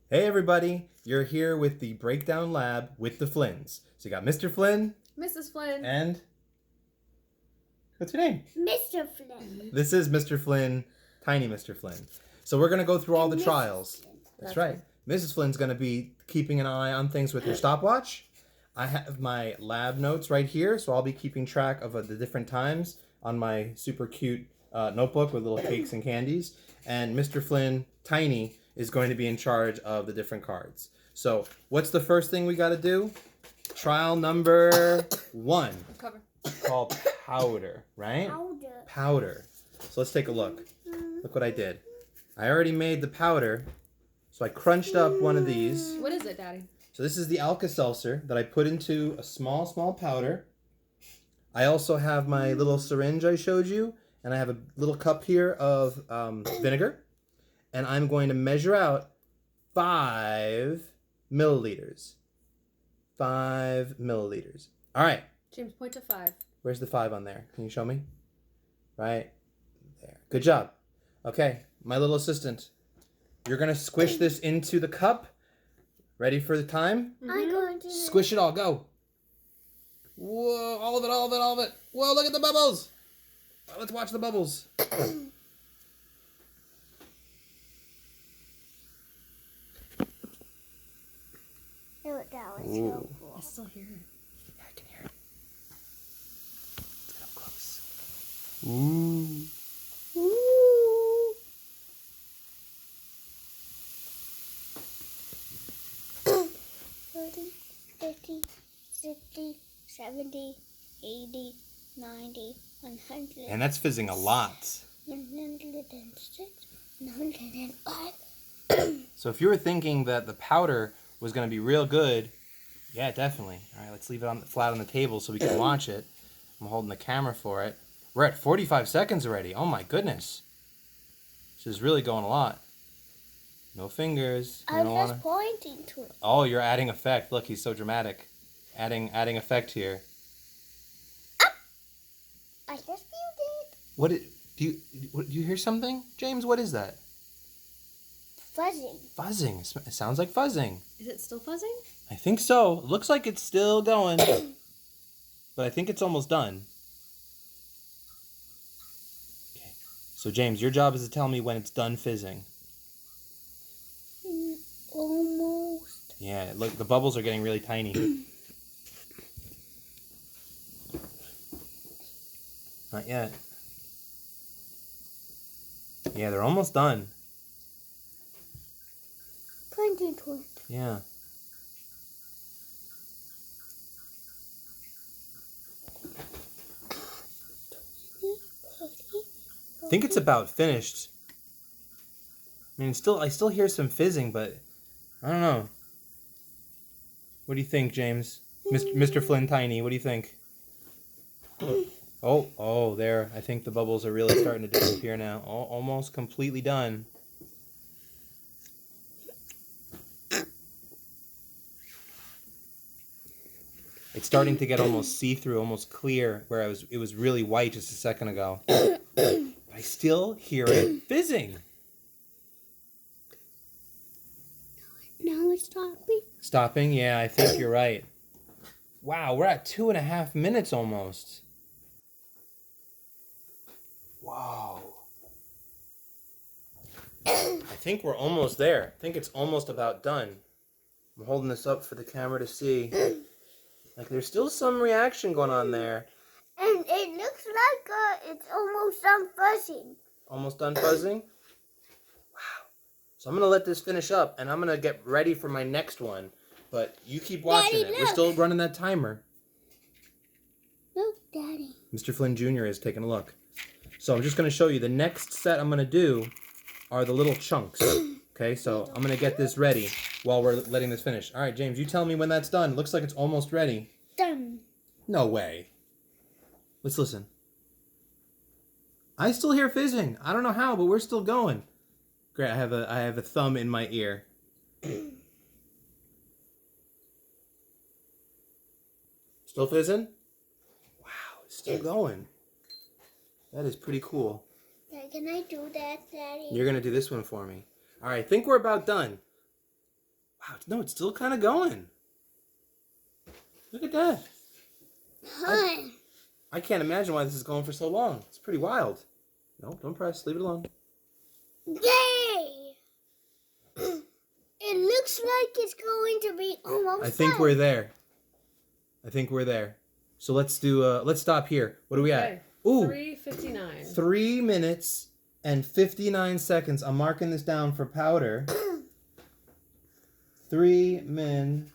Hey everybody, you're here with the Breakdown Lab with the Flynns. So you got Mr. Flynn. Mrs. Flynn. And... what's your name? Mr. Flynn. This is Mr. Flynn, tiny Mr. Flynn. So we're going to go through all the Mrs. trials. Flynn. That's right. Mrs. Flynn's going to be keeping an eye on things with her stopwatch. I have my lab notes right here, so I'll be keeping track of the different times on my super cute notebook with little cakes and candies. And Mr. Flynn, tiny, is going to be in charge of the different cards. So what's the first thing we got to do? Trial number 1. Cover. Called powder, right? Powder. So let's take a look. Look what I did. I already made the powder. So I crunched up one of these. What is it, Daddy? So this is the Alka-Seltzer that I put into a small powder. I also have my little syringe I showed you. And I have a little cup here of vinegar. And I'm going to measure out 5 milliliters. 5 milliliters. All right. James, point to 5. Where's the 5 on there? Can you show me? Right there. Good job. Okay, my little assistant. You're going to squish this into the cup. Ready for the time? I'm going to Squish it all. Go. Whoa, all of it, all of it, all of it. Whoa, look at the bubbles. Let's watch the bubbles. That was Ooh. so cool. I still hear it. Yeah, I can hear it. Let's get up close. Ooh. Ooh. 30, 50, 60, 70, 80, 90, 100, And that's fizzing a lot. 106, 105. So if you were thinking that the powder was going to be real good, yeah, definitely. All right, let's leave it flat on the table so we can watch it. I'm holding the camera for it. We're at 45 seconds already. Oh my goodness. This is really going a lot. No fingers. You I don't was wanna... just pointing to it. Oh, you're adding effect. Look, he's so dramatic. Adding effect here. I just viewed it. What do you hear something? James, what is that? Fuzzing. Fuzzing. It sounds like fuzzing. Is it still fuzzing? I think so. Looks like it's still going. But I think it's almost done. Okay. So James, your job is to tell me when it's done fizzing. Almost. Yeah, look, the bubbles are getting really tiny. Not yet. Yeah, they're almost done. Pointing to it. Yeah. I think it's about finished. I mean, I still hear some fizzing, but I don't know. What do you think, James? Mr. Flynn Tiny, what do you think? Oh, there. I think the bubbles are really starting to disappear now. Oh, almost completely done. It's starting to get almost see-through, almost clear, where it was really white just a second ago. I still hear it fizzing. Now it's stopping. Stopping? Yeah, I think you're right. Wow, we're at 2.5 minutes almost. Wow. I think we're almost there. I think it's almost about done. I'm holding this up for the camera to see. Like, there's still some reaction going on there. And it looks like it's almost done fuzzing. Almost done fuzzing? Wow. So I'm going to let this finish up, and I'm going to get ready for my next one. But you keep watching Daddy, it. We're still running that timer. Look, Daddy. Mr. Flynn Jr. is taking a look. So I'm just going to show you the next set I'm going to do are the little chunks. Okay, so I'm going to get this ready while we're letting this finish. All right, James, you tell me when that's done. It looks like it's almost ready. Done. No way. Let's listen. I still hear fizzing. I don't know how, but we're still going. Great, I have a thumb in my ear. Still fizzing? Wow, it's still going. That is pretty cool. Can I do that, Daddy? You're going to do this one for me. All right, I think we're about done. Wow, no, it's still kind of going. Look at that. I can't imagine why this is going for so long. It's pretty wild. No, don't press. Leave it alone. Yay! It looks like it's going to be almost I think done. we're there. I think we're there. So let's do. Let's stop here. What are we at? Ooh, 3:59. 3 minutes and 59 seconds. I'm marking this down for powder. 3 min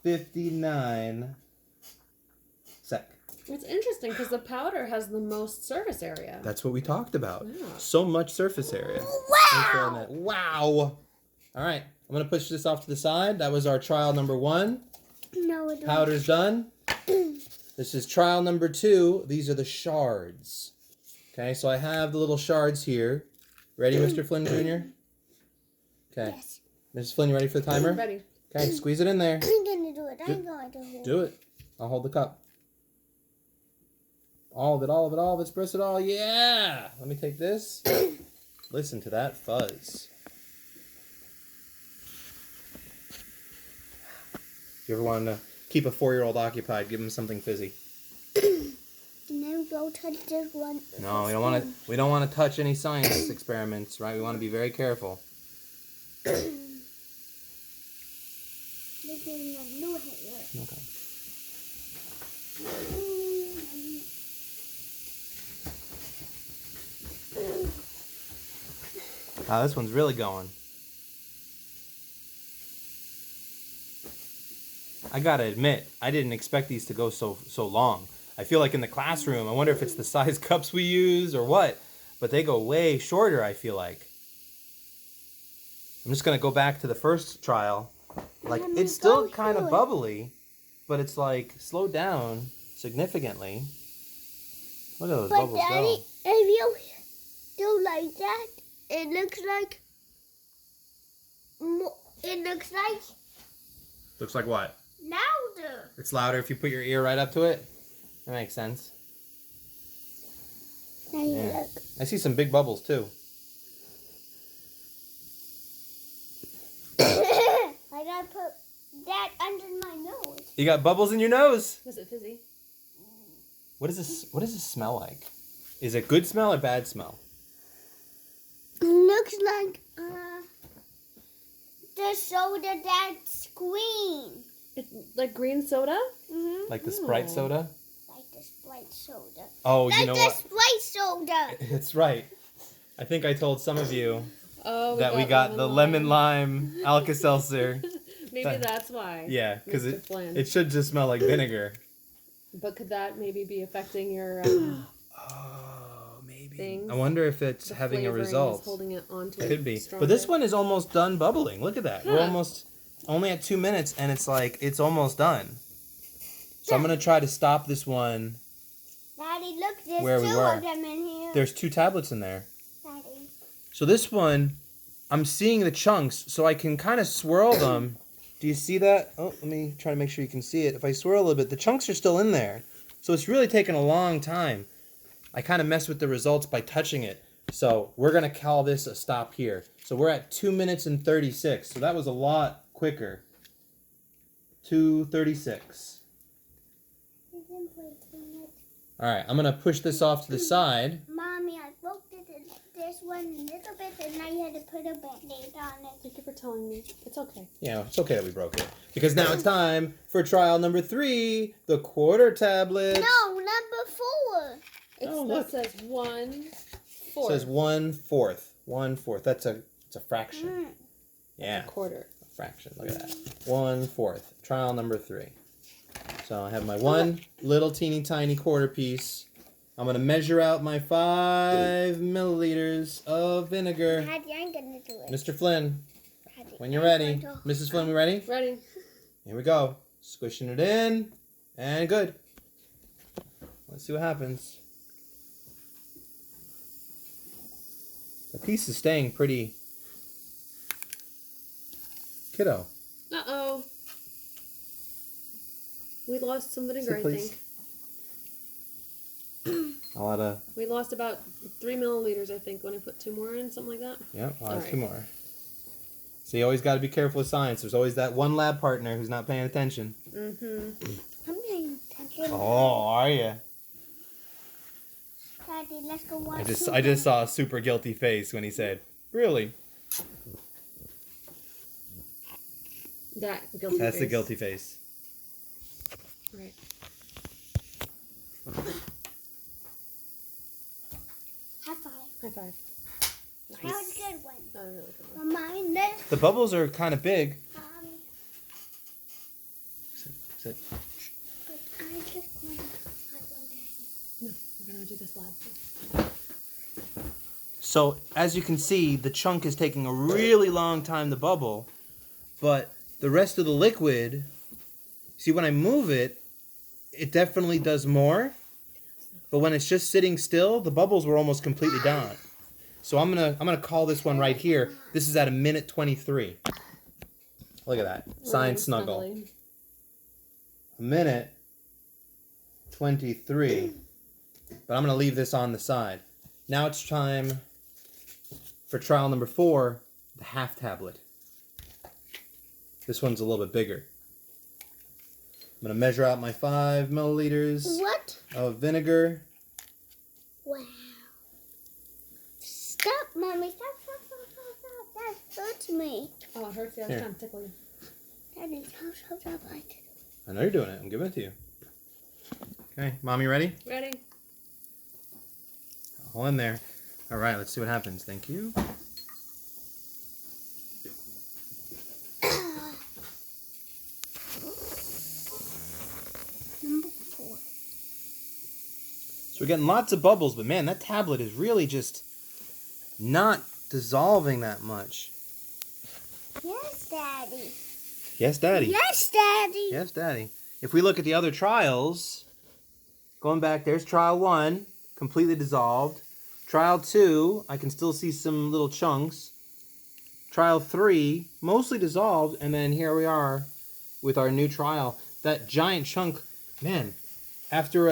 59 sec. It's interesting because the powder has the most surface area. That's what we talked about. Yeah. So much surface area. Wow! Wow. All right. I'm going to push this off to the side. That was our trial number 1. No, it don't. Powder's done. This is trial number 2. These are the shards. Okay, so I have the little shards here. Ready, Mr. Flynn Jr.? Okay. Yes. Mrs. Flynn, you ready for the timer? Ready. Okay, squeeze it in there. I'm gonna do it. I'm going to hold Do it. I'll hold the cup. All of it, all of it, all of it. Spritz it all. Yeah! Let me take this. Listen to that fuzz. If you ever want to keep a 4-year-old occupied, give him something fizzy. And then go touch this one. No, we don't want to. We don't want to touch any science experiments, right? We want to be very careful. This is a new hair. Okay. Wow, this one's really going. I gotta admit, I didn't expect these to go so long. I feel like in the classroom, I wonder if it's the size cups we use or what, but they go way shorter, I feel like. I'm just gonna go back to the first trial. Like, Let me it's still go kind of through it. bubbly, but it's like slowed down significantly. Look at those But bubbles Daddy, go. if you do like that, it looks like. It looks like Looks like what? louder. It's louder if you put your ear right up to it? That makes sense. Now you Yeah. look. I see some big bubbles too. I gotta put that under my nose. You got bubbles in your nose. Was it fizzy? What does this smell like? Is it good smell or bad smell? Looks like the soda that's green. It's like green soda? Mm-hmm. Like the Sprite Oh. soda? Like the Sprite soda. Oh, Like you know the what? Sprite soda. It's right. I think I told some of you Oh, that we got the lemon lime Alka-Seltzer. Maybe that's why. Yeah, because Mr. Flynn. it should just smell like vinegar. But could that maybe be affecting your Oh, maybe. things? I wonder if it's the having a flavoring is result. holding it onto it Could be. stronger? But this one is almost done bubbling. Look at that. We're Huh. almost only at 2 minutes and it's like it's almost done. So I'm going to try to stop this one. Daddy, look, there's Where we two were. of them in here. There's 2 tablets in there. Daddy. So this one, I'm seeing the chunks, so I can kind of swirl them. Do you see that? Oh, let me try to make sure you can see it. If I swirl a little bit, the chunks are still in there. So it's really taken a long time. I kind of mess with the results by touching it. So we're going to call this a stop here. So we're at 2 minutes and 36. So that was a lot quicker. 2:36. All right, I'm going to push this off to the side. Mommy, I broke this one a little bit and I had to put a band-aid on it. Thank you for telling me. It's okay. Yeah, it's okay that we broke it. Because now it's time for trial number 3, the quarter tablets. No, number 4. It's, look. that says 1/4. It says 1/4. 1/4. It's a fraction. Yeah, A quarter. a fraction. Look at that. 1/4. Trial number 3. So I have my one little teeny tiny quarter piece. I'm gonna measure out my 5 milliliters of vinegar. Daddy, I'm gonna do it. Mr. Flynn, Daddy, when you're I'm ready. going to- Mrs. Flynn, we ready? Ready? Here we go. Squishing it in. And good. Let's see what happens. The piece is staying pretty kiddo. Uh-oh. We lost some vinegar, I please. think. I'll add a... We lost about 3 milliliters, I think, when I put 2 more in, something like that. Yep, I'll add Alright. 2 more. So you always got to be careful with science. There's always that one lab partner who's not paying attention. Mm-hmm. I'm paying attention. Oh, are you? Daddy, let's go watch. I just saw a super guilty face when he said, "Really?" That's the guilty That's face. the guilty face. Right. High five. High five. That was a good one. That was a really good one. Mine, this. The bubbles are kind of big. Sit. But I just want to hug one day. No, we're gonna do this lab. So, as you can see, the chunk is taking a really long time to bubble, but the rest of the liquid, see when I move it, it definitely does more, but when it's just sitting still, the bubbles were almost completely done. So I'm gonna call this one right here. This is at 1:23. Look at that. Science snuggle. Snuggly. 1:23. But I'm gonna leave this on the side. Now it's time for trial number 4, the half tablet. This one's a little bit bigger. I'm gonna measure out my 5 milliliters What? of vinegar. Wow. Stop, Mommy. Stop. That hurts me. Oh, it hurts. Yeah, Here. it's trying to tickle you. Daddy, stop. Like. I know you're doing it. I'm giving it to you. Okay, Mommy, ready? Ready? All in there. All right, let's see what happens. Thank you. Number 4. So we're getting lots of bubbles, but man, that tablet is really just not dissolving that much. Yes, Daddy. Yes, Daddy. Yes, Daddy. Yes, Daddy. If we look at the other trials, going back, there's trial 1, completely dissolved. Trial 2, I can still see some little chunks. Trial 3, mostly dissolved, and then here we are with our new trial. That giant chunk, man, after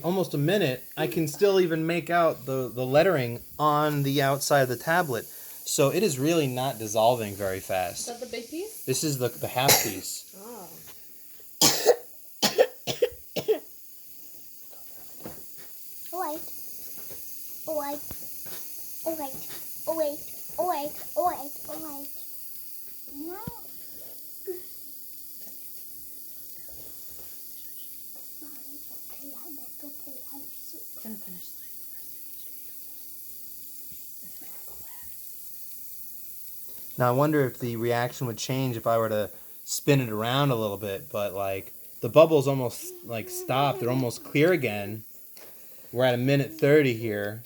almost a minute, I can still even make out the lettering on the outside of the tablet. So it is really not dissolving very Is fast. that the big piece? This is the half piece. Oh. Wait. No. We're gonna finish science first. I need you to make a play. That's gonna go bad. Now I wonder if the reaction would change if I were to spin it around a little bit, but like the bubbles almost like stopped. They're almost clear again. We're at 1:30 here.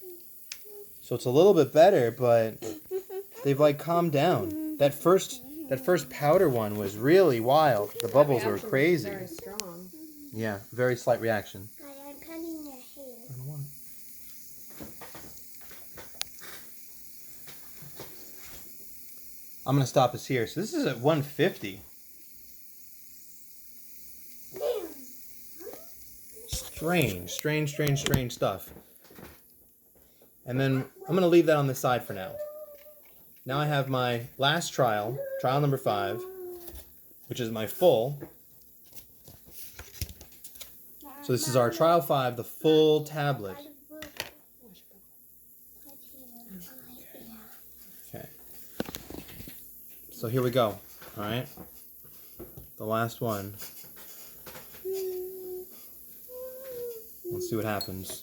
So it's a little bit better, but they've like calmed down. That first powder one was really wild. The bubbles were Reaction was crazy. Very strong. Yeah, very slight reaction. I'm cutting your hair. I don't want it. I'm gonna stop us here. So this is at 150. Strange stuff. And then I'm gonna leave that on the side for now. Now I have my last trial number 5, which is my full. So this is our trial 5, the full tablet. Okay. So here we go. All right. The last one. Let's see what happens.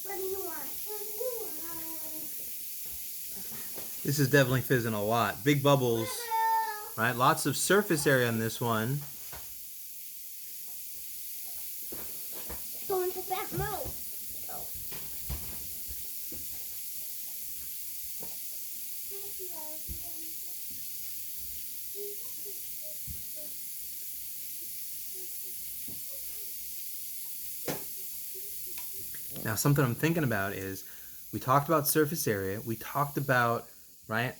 What do you want? This is definitely fizzing a lot. Big bubbles, right? Lots of surface area on this one. Go into that mode. Now, something I'm thinking about is we talked about surface area. We talked about, right,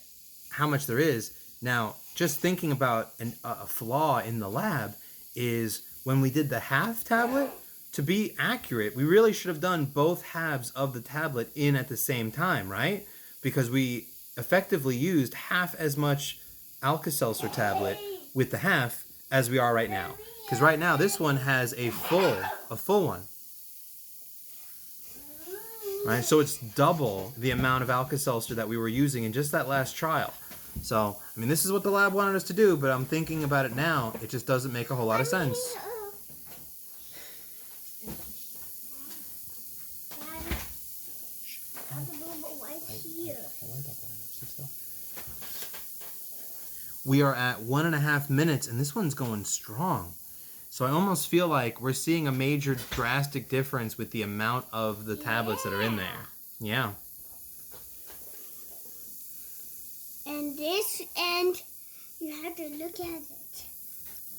how much there is. Now, just thinking about a flaw in the lab is when we did the half tablet, to be accurate, we really should have done both halves of the tablet in at the same time, right? Because we effectively used half as much Alka-Seltzer tablet with the half as we are right now. Because right now this one has a full one. Right? So it's double the amount of Alka-Seltzer that we were using in just that last trial. So, I mean, this is what the lab wanted us to do, but I'm thinking about it now, it just doesn't make a whole lot of sense. We are at 1.5 minutes, and this one's going strong. So I almost feel like we're seeing a major drastic difference with the amount of the tablets that are in there. Yeah. And this, and you have to look at it.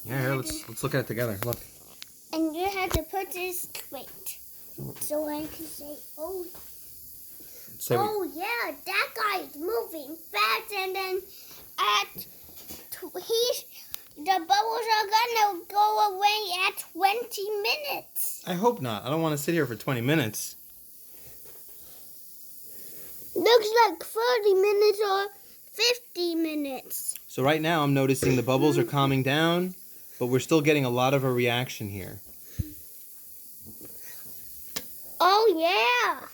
Yeah, here, let's look at it together. Look. And you have to put this straight. So I can say, oh, yeah, that guy is moving fast, and then the bubbles are gonna go away at 20 minutes. I hope not. I don't want to sit here for 20 minutes. Looks like 30 minutes or 50 minutes. So right now I'm noticing the bubbles are calming down, but we're still getting a lot of a reaction here. Oh, yeah.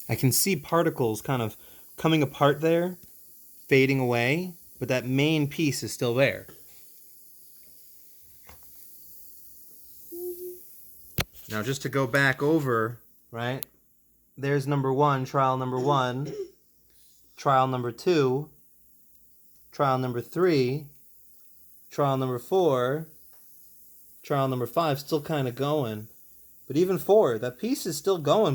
I can see particles kind of coming apart there, fading away, but that main piece is still there. Now just to go back over, right? There's number 1, trial number 1, trial number 2, trial number 3, trial number 4, trial number 5, still kind of going. But even 4, that piece is still going.